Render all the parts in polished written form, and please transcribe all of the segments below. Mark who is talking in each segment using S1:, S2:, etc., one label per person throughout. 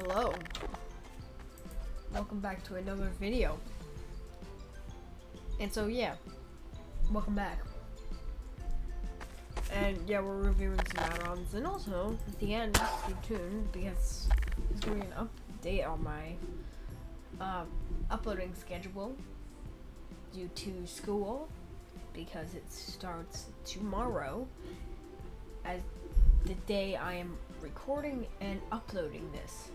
S1: Hello. Welcome back to another video. And so yeah, welcome back. And yeah, we're reviewing some add-ons, and also at the end, stay tuned because there's going to be an update on my uploading schedule due to school, because it starts tomorrow as the day I am recording and uploading this.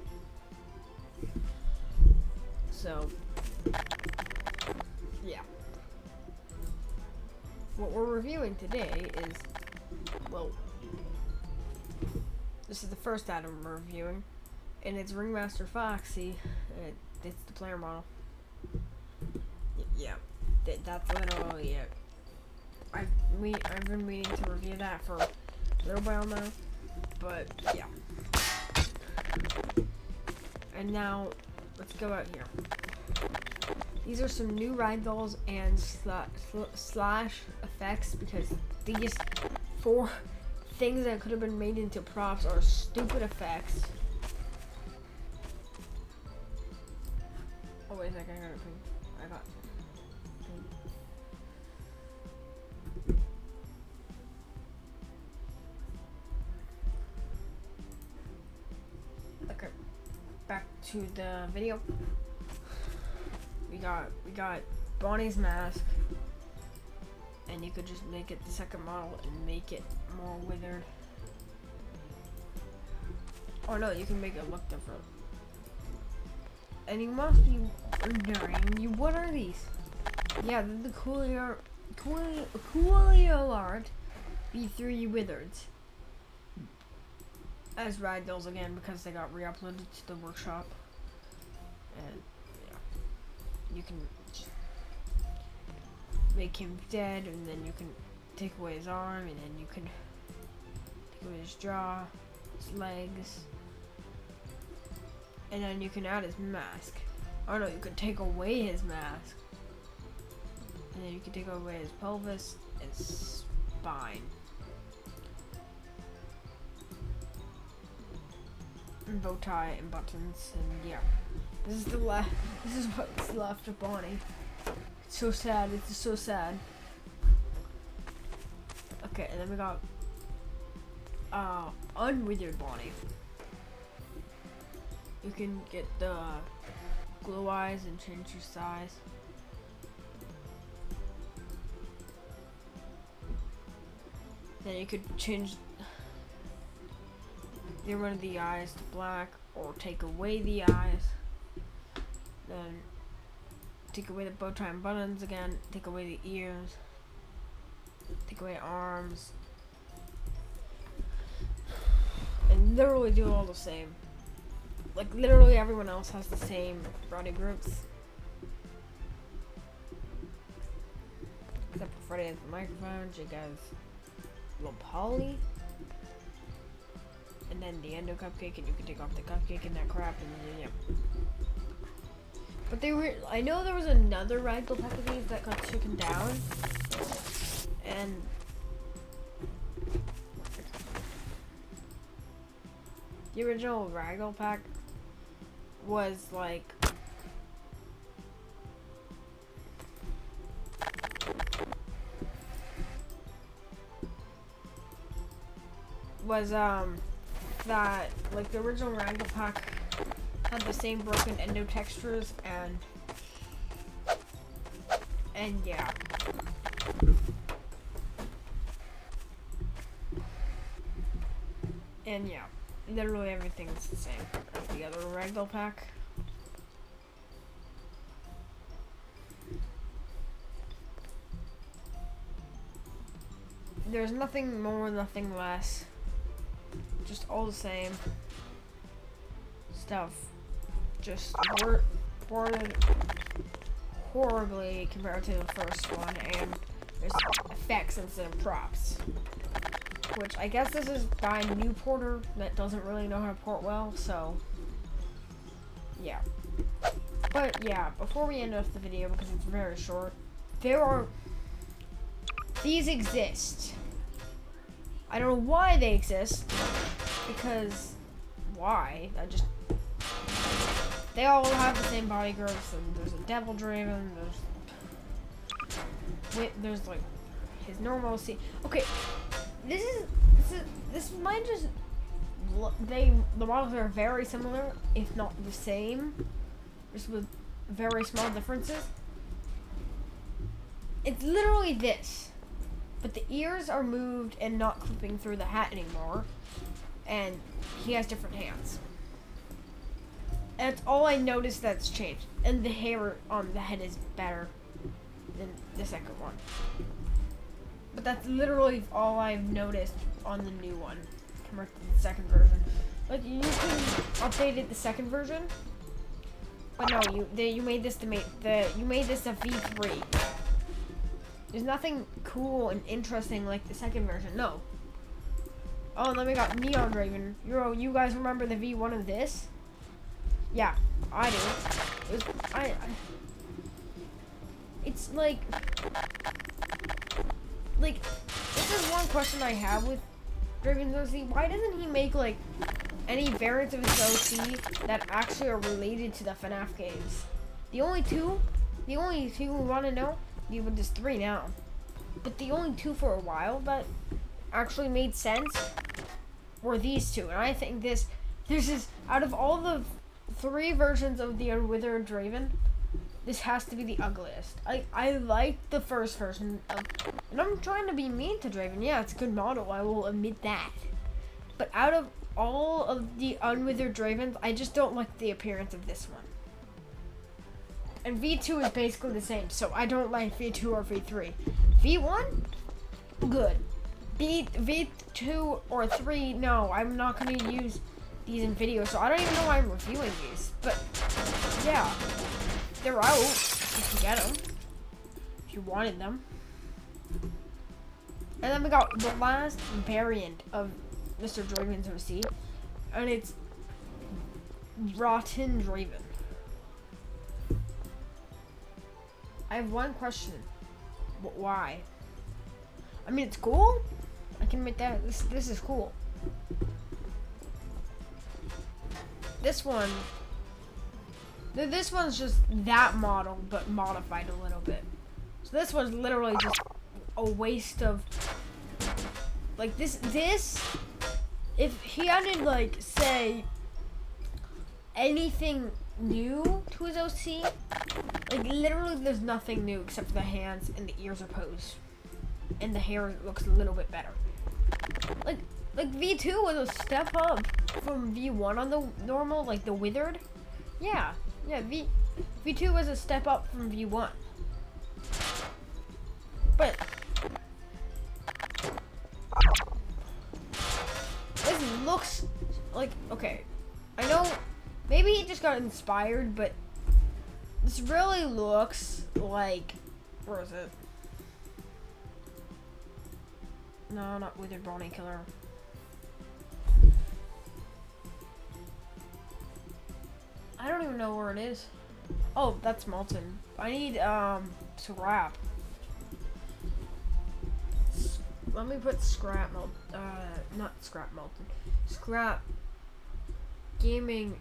S1: So yeah, what we're reviewing today is, well, this is the first add-on we're reviewing, and it's Ringmaster Foxy. It's the player model. Yeah, that's literally it. I've been meaning to review that for a little while now, but yeah. And now let's go out here. These are some new ragdolls and slash effects, because these 4 things that could have been made into props are stupid effects. Oh wait a second, I got okay, back to the video. We got Bonnie's mask, and you could just make it the second model and make it more withered. Oh no, you can make it look different. And you must be wondering, what are these? Yeah, they're the CoolioArt V3 Withereds as ragdolls again, because they got re-uploaded to the workshop. And yeah, you can just make him dead, and then you can take away his arm, and then you can take away his jaw, his legs, and then you can add his mask. Oh no, you can take away his mask, and then you can take away his pelvis and spine. And bow tie and buttons, and yeah. This is what's left of Bonnie. It's so sad, it's just so sad. Okay, and then we got unwithered Bonnie. You can get the glow eyes and change your size. Then you could get rid of the eyes to black, or take away the eyes. Then take away the bow tie and buttons again, take away the ears, take away arms, and literally do all the same. Like literally everyone else has the same body groups, except for Freddy has the microphone, Jake has little Polly, and then the endo cupcake, and you can take off the cupcake and that crap, and then yeah. But I know there was another ragdoll pack of these that got taken down, and the original ragdoll pack was like that like the original ragdoll pack had the same broken endo textures, and yeah. And yeah, literally everything's the same as the other ragdoll pack. There's nothing more, nothing less. Just all the same stuff. Just worded horribly compared to the first one, and there's effects instead of props. Which I guess this is by a new porter that doesn't really know how to port well, so yeah. But yeah, before we end off the video, because it's very short, these exist. I don't know why they exist, because why? They all have the same body groups, and there's a devil draven, there's like his normal C. Okay, this might just the models are very similar, if not the same, just with very small differences. It's literally this, but the ears are moved and not clipping through the hat anymore, and he has different hands. And that's all I noticed that's changed. And the hair on the head is better than the second one. But that's literally all I've noticed on the new one compared to the second version. Like, you can update it the second version, but no, you made this a V3. There's nothing cool and interesting like the second version. No. Oh, and then we got Neon Draven. You guys remember the V1 of this? Yeah, I do. It's like, this is one question I have with Draven's OC. Why doesn't he make, like, any variants of his OC that actually are related to the FNAF games? The only two we want to know, there's 3 now, but the only 2 for a while that actually made sense were these 2. And I think this is, out of all the 3 versions of the Withered Draven, this has to be the ugliest. I like the first version and I'm trying to be mean to Draven. Yeah, it's a good model, I will admit that. But out of all of the unwithered Dravens, I just don't like the appearance of this one. And V2 is basically the same, so I don't like V2 or V3. V1, good. V2 or 3, no, I'm not going to use these in videos, so I don't even know why I'm reviewing these. But yeah, they're out if you get them, if you wanted them. And then we got the last variant of Mr. Draven's OC, and it's Rotten Draven. I have one question. Why? I mean, it's cool. I can admit that. This is cool. This one's just that model, but modified a little bit. So this one's literally just a waste of, like, this, if he hadn't, like, say, anything new to his OC, like, literally there's nothing new except for the hands and the ears are posed. And the hair looks a little bit better. Like V2 was a step up from V1 on the normal, like the Withered. Yeah, V2 was a step up from V1. But this looks like, okay, I know maybe he just got inspired, but this really looks like, where is it? No, not Withered Brawny Killer. I don't even know where it is. Oh, that's Molten. I need scrap. Let me put scrap not scrap Molten. Scrap gaming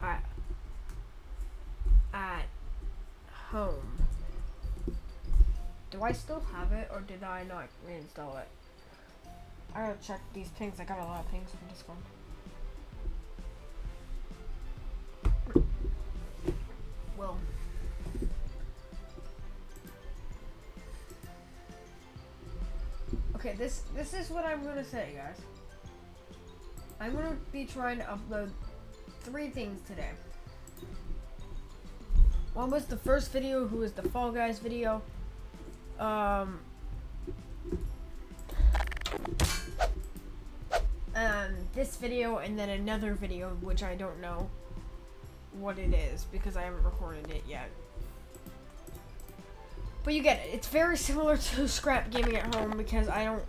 S1: at home. Do I still have it, or did I not reinstall it? I gotta check these pings. I got a lot of pings from this one. Well, okay, this is what I'm gonna say, guys. I'm gonna be trying to upload 3 things today. One was the first video, who was the Fall Guys video. This video, and then another video, which I don't know what it is because I haven't recorded it yet. But you get it. It's very similar to Scrap Gaming at Home because I don't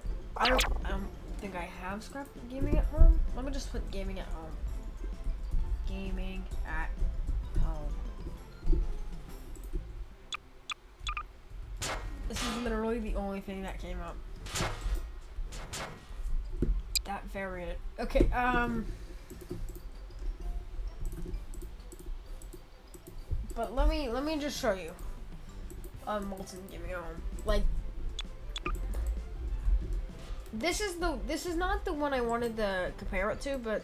S1: think I have Scrap Gaming at Home. Let me just put Gaming at Home. Gaming at Home. This is literally the only thing that came up. That variant. Okay, But let me just show you. Molten Giving Home. Like, this is not the one I wanted to compare it to, but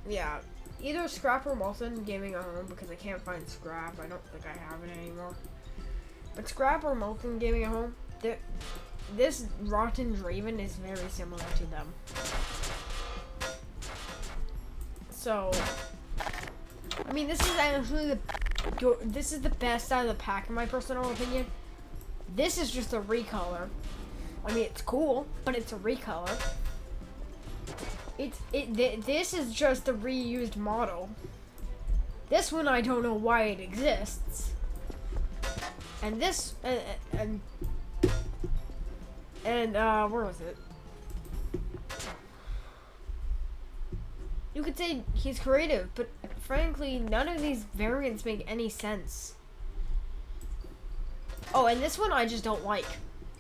S1: yeah, either Scrap or Molten Gaming a Home, because I can't find Scrap. I don't think I have it anymore. But Scrap or Molten Gaming a Home, this Rotten Draven is very similar to them. So, I mean, this is actually this is the best out of the pack in my personal opinion. This is just a recolor. I mean, it's cool, but it's a recolor. This is just a reused model. This one, I don't know why it exists. And this, and where was it? You could say he's creative, but frankly, none of these variants make any sense. Oh, and this one I just don't like.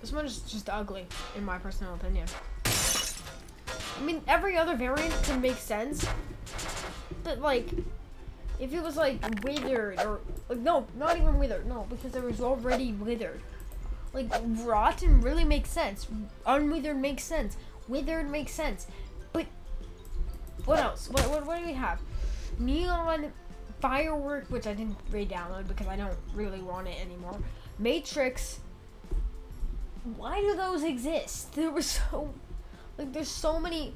S1: This one is just ugly, in my personal opinion. I mean, every other variant can make sense, but like, if it was like Withered or like, no, not even Withered, no, because there was already Withered. Like, Rotten really makes sense. Unwithered makes sense. Withered makes sense. But what else? What do we have? Neon Firework, which I didn't re-download because I don't really want it anymore. Matrix. Why do those exist? There was so many,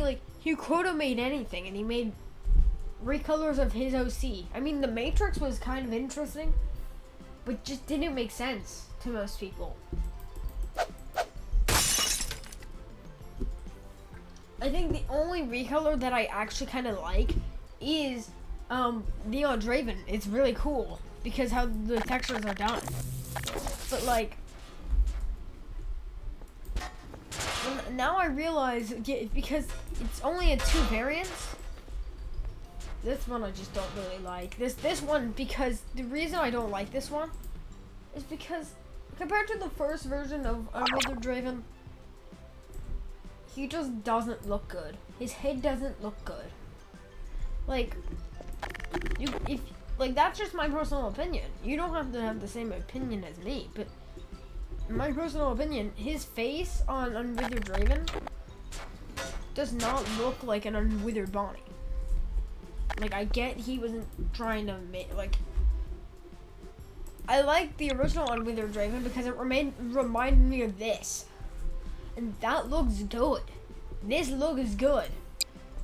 S1: like, he could have made anything, and he made recolors of his OC. I mean, the Matrix was kind of interesting, but just didn't make sense to most people. I think the only recolor that I actually kind of like is Neon Draven. It's really cool because how the textures are done. But like, now I realize, because it's only a 2 variants. This one I just don't really like. This one, because the reason I don't like this one is because compared to the first version of Withered Draven, he just doesn't look good. His head doesn't look good. Like, that's just my personal opinion. You don't have to have the same opinion as me, but in my personal opinion, his face on Unwithered Draven does not look like an Unwithered Bonnie. Like, I get he wasn't trying to make, like, I like the original Unwithered Draven because it reminded me of this. And that looks good. This look is good.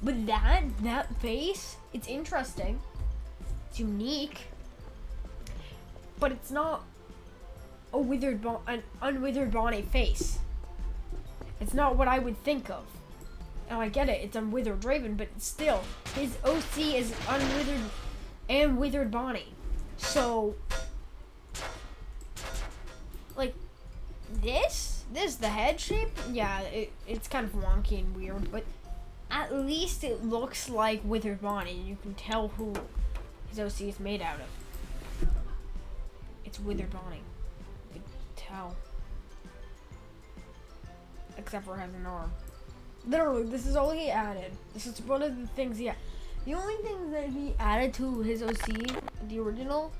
S1: But that face, it's interesting. It's unique. But it's not an Unwithered Bonnie face. It's not what I would think of. And I get it, it's Unwithered Draven, but still, his OC is Unwithered and Withered Bonnie. So, like, the head shape, yeah, it's kind of wonky and weird, but at least it looks like Withered Bonnie. You can tell who his OC is made out of. It's Withered Bonnie. You can tell. Except for it has an arm. Literally, this is all he added. This is one of the things he added. The only thing that he added to his OC, the original,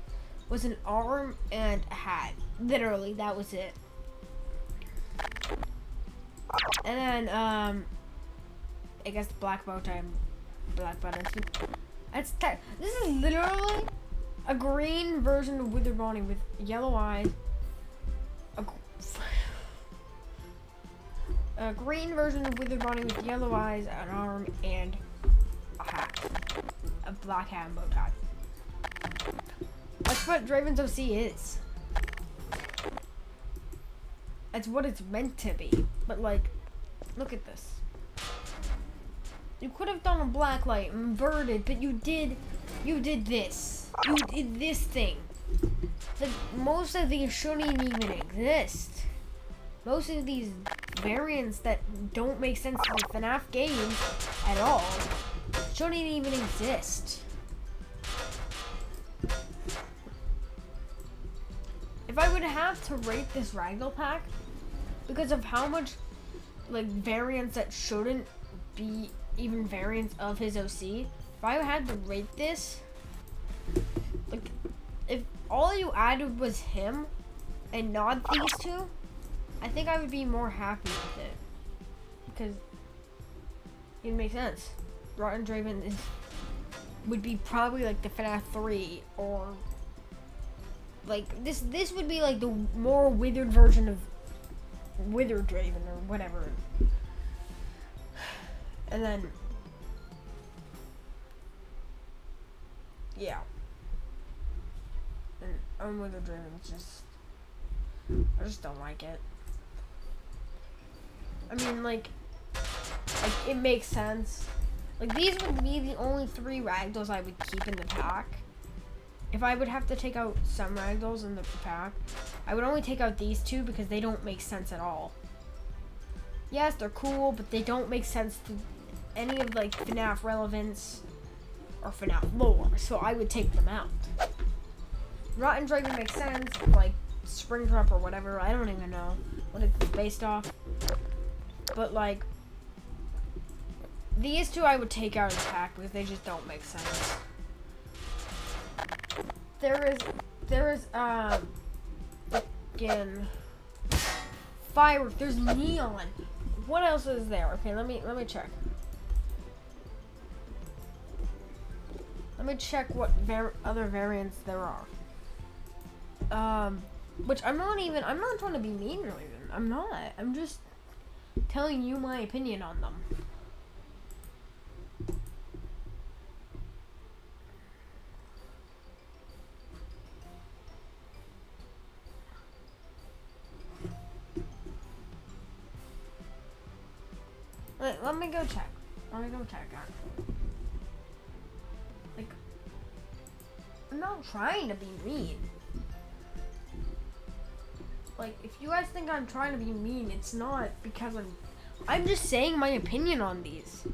S1: was an arm and a hat. Literally, that was it. And then, I guess the black bow tie and black buttons. This is literally a green version of Withered Bonnie with yellow eyes. A green version of Withered Bonnie with yellow eyes, an arm, and a hat. A black hat and bow tie. That's what Draven's OC is. That's what it's meant to be. But like, look at this. You could have done a black light, inverted, but you did this. You did this thing. Like, most of these shouldn't even exist. Most of these variants that don't make sense to the FNAF game at all shouldn't even exist. If I would have to rate this Ragdoll pack, because of how much like variants that shouldn't be even variants of his OC, if I had to rate this, Like, if all you added was him and not these two, I think I would be more happy with it. Because it makes sense. Rotten Draven would be probably like the FNAF 3, or like this would be like the more withered version of Withered Draven or whatever. And then yeah. And Unwithered Draven I just don't like it. I mean, like it makes sense. Like, these would be the only 3 ragdolls I would keep in the pack. If I would have to take out some ragdolls in the pack, I would only take out these 2 because they don't make sense at all. Yes, they're cool, but they don't make sense to any of, like, FNAF relevance or FNAF lore, so I would take them out. Rotten Dragon makes sense, like Springtrap or whatever, I don't even know what it's based off. But, like, these 2 I would take out of the pack because they just don't make sense. There is again, firework. There's neon. What else is there? Okay, let me check. Let me check what other variants there are. Which I'm not trying to be mean or even. I'm not. I'm just telling you my opinion on them. Let me go check. Like, I'm not trying to be mean. Like, if you guys think I'm trying to be mean, it's not, because I'm just saying my opinion on these.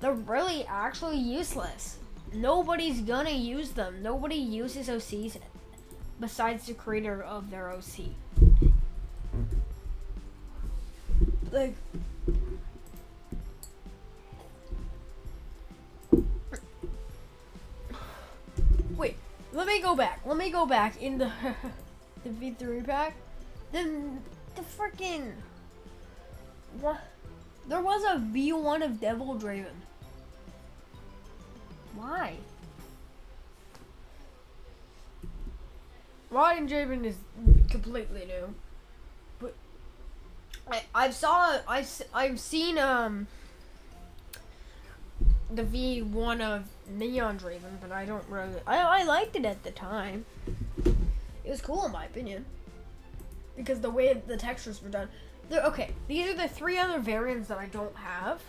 S1: They're really actually useless. Nobody's gonna use them. Nobody uses OCs besides the creator of their OC. Like, wait, let me go back in the the V3 pack. Then the freaking what? There was a V1 of Devil Draven. Why? Rotten Draven is completely new, but I've seen the V1 of Neon Draven, but I don't really. I liked it at the time. It was cool in my opinion, because the way the textures were done. Okay, these are the 3 other variants that I don't have,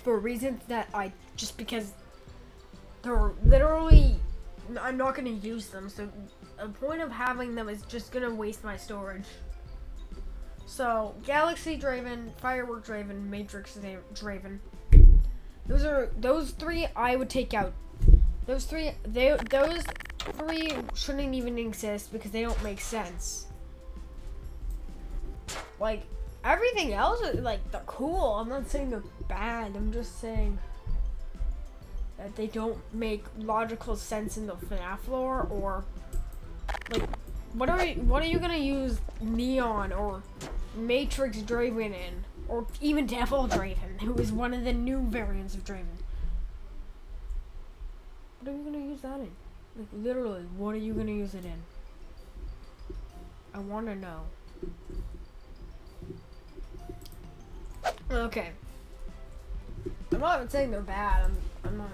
S1: for reasons that just because they're literally, I'm not going to use them, so the point of having them is just going to waste my storage. So, Galaxy Draven, Firework Draven, Matrix Draven. Those 3 I would take out. Those 3 shouldn't even exist because they don't make sense. Like, everything else is, like, they're cool. I'm not saying they're bad. I'm just saying that they don't make logical sense in the FNAF lore, or like, what are you gonna use Neon or Matrix Draven in, or even Devil Draven, who is one of the new variants of Draven? What are you gonna use that in? Like, literally, what are you gonna use it in? I want to know. Okay. I'm not even saying they're bad. I'm not.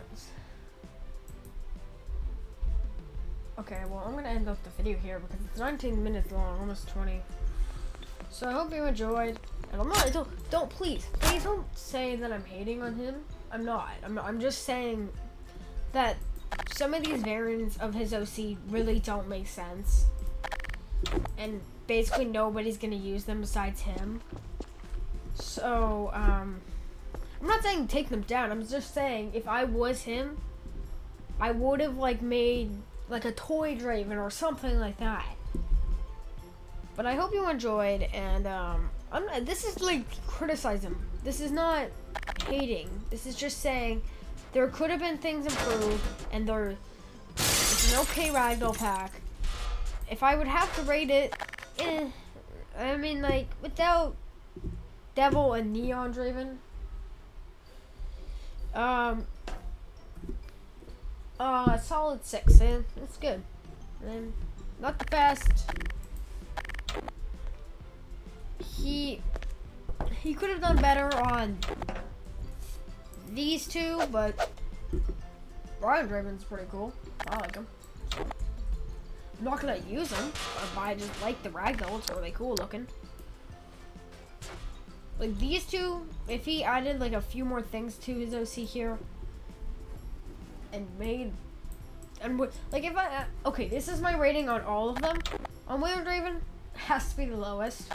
S1: Okay, well, I'm gonna end up the video here because it's 19 minutes long, almost 20. So I hope you enjoyed. And I'm not. Please don't say that I'm hating on him. I'm not. I'm just saying that some of these variants of his OC really don't make sense, and basically nobody's gonna use them besides him. So, I'm not saying take them down. I'm just saying if I was him, I would have like made like a toy Draven or something like that. But I hope you enjoyed, and this is like criticism. This is not hating. This is just saying there could have been things improved, and it's an okay ragdoll pack. If I would have to rate it, I mean, like, without Devil and Neon Draven, solid 6, and it's good. And not the best. He could have done better on these two, but Neon Draven's pretty cool. I like him. I'm not gonna use them, but I just like the Ragdoll. It's really cool looking. Like these two, if he added like a few more things to his OC here, and like if I okay, this is my rating on all of them. On Withered Draven, has to be the lowest.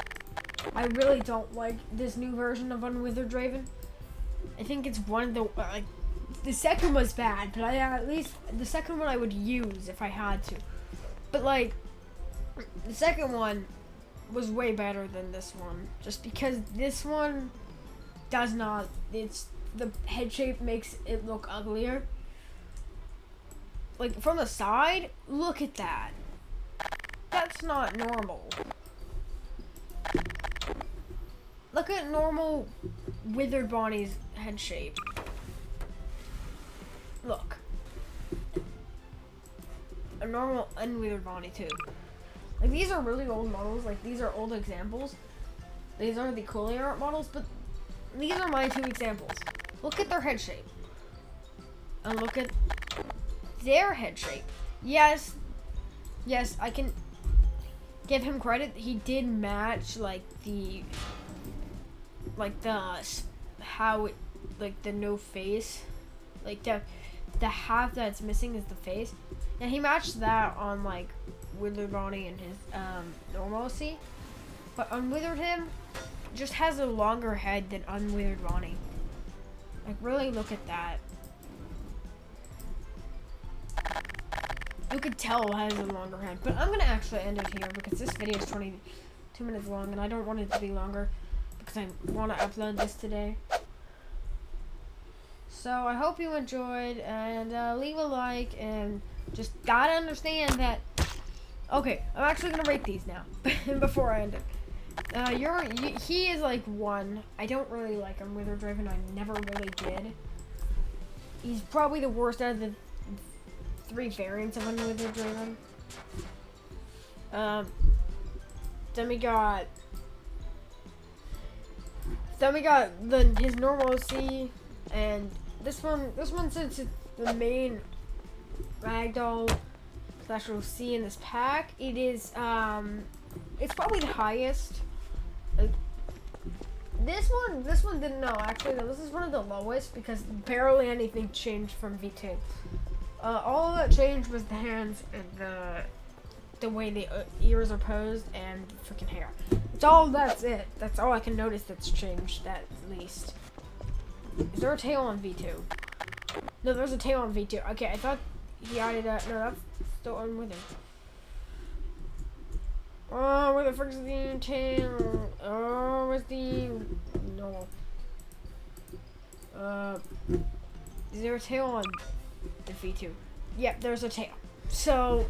S1: I really don't like this new version of Unwithered Draven. I think it's one of the like the second was bad, but at least the second one I would use if I had to. But like the second one was way better than this one, just because this one does not. It's the head shape makes it look uglier. Like from the side, look at that. That's not normal. Look at normal Withered Bonnie's head shape. Look. A normal unwithered Bonnie too. Like these are really old models, like these are old examples. These are the CoolioArt models, but these are my two examples. Look at their head shape. And look at their head shape. Yes, I can give him credit. He did match like the how it, like the no face, like the half that's missing is the face. And he matched that on like Withered Bonnie and his normal C. But Unwithered him just has a longer head than Unwithered Bonnie. Like really look at that. You could tell it has a longer head. But I'm gonna actually end it here because this video is 22 minutes long and I don't want it to be longer because I want to upload this today. So I hope you enjoyed, and leave a like, and just gotta understand that. Okay, I'm actually gonna rate these now before I end it. He is like 1. I don't really like him. Withered Draven, I never really did. He's probably the worst out of the 3 variants of Withered Draven. Then we got his normal C, and this one since it's the main Ragdoll / C in this pack, it is it's probably the highest. Like, this one didn't know actually. No, this is one of the lowest because barely anything changed from V2. All that changed was the hands and the way the ears are posed and the freaking hair. That's it. That's all I can notice that's changed, at least. Is there a tail on V2? No, there's a tail on V2. Okay, I thought he added that. No, that's still Unwithered. Oh, where the frick is the tail? Oh, where's the normal? Is there a tail on the V2? Yep, there's a tail. So,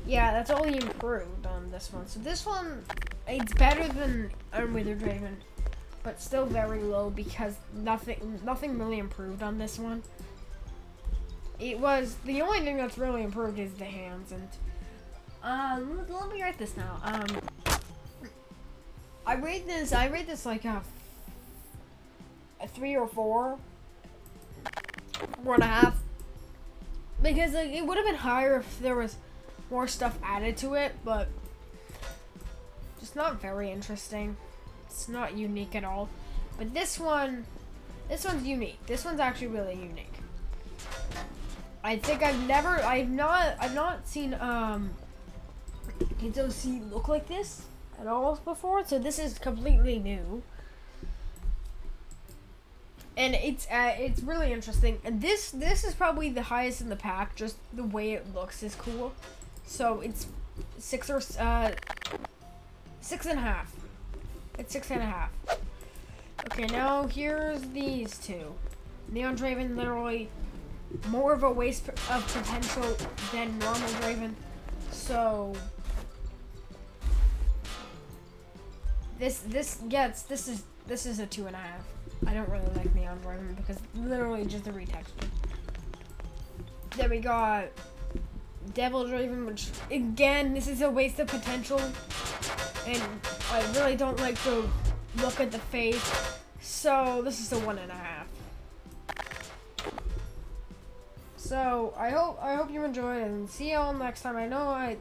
S1: yeah, that's all he improved on this one. So this one, it's better than Unwithered Draven, but still very low because nothing really improved on this one. It was the only thing that's really improved is the hands, and let me write this now. I rate this like a 3 or 4, 4.5, because like it would have been higher if there was more stuff added to it, but just not very interesting. It's not unique at all. But this one's unique. This one's actually really unique. I think I've not seen his OC look like this at all before, so this is completely new. And it's really interesting. And this is probably the highest in the pack. Just the way it looks is cool. So it's 6 or 6.5. It's 6.5. Okay, now here's these two. Neon Draven literally more of a waste of potential than normal Draven. So this is a 2.5. I don't really like Neon Draven because literally just a retexture. Then we got Devil Draven, which again, this is a waste of potential, and I really don't like the look at the face. So this is a 1.5. So I hope you enjoyed, and see you all next time. I know I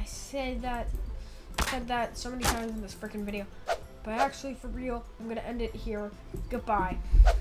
S1: said that so many times in this freaking video, but actually for real, I'm gonna end it here. Goodbye.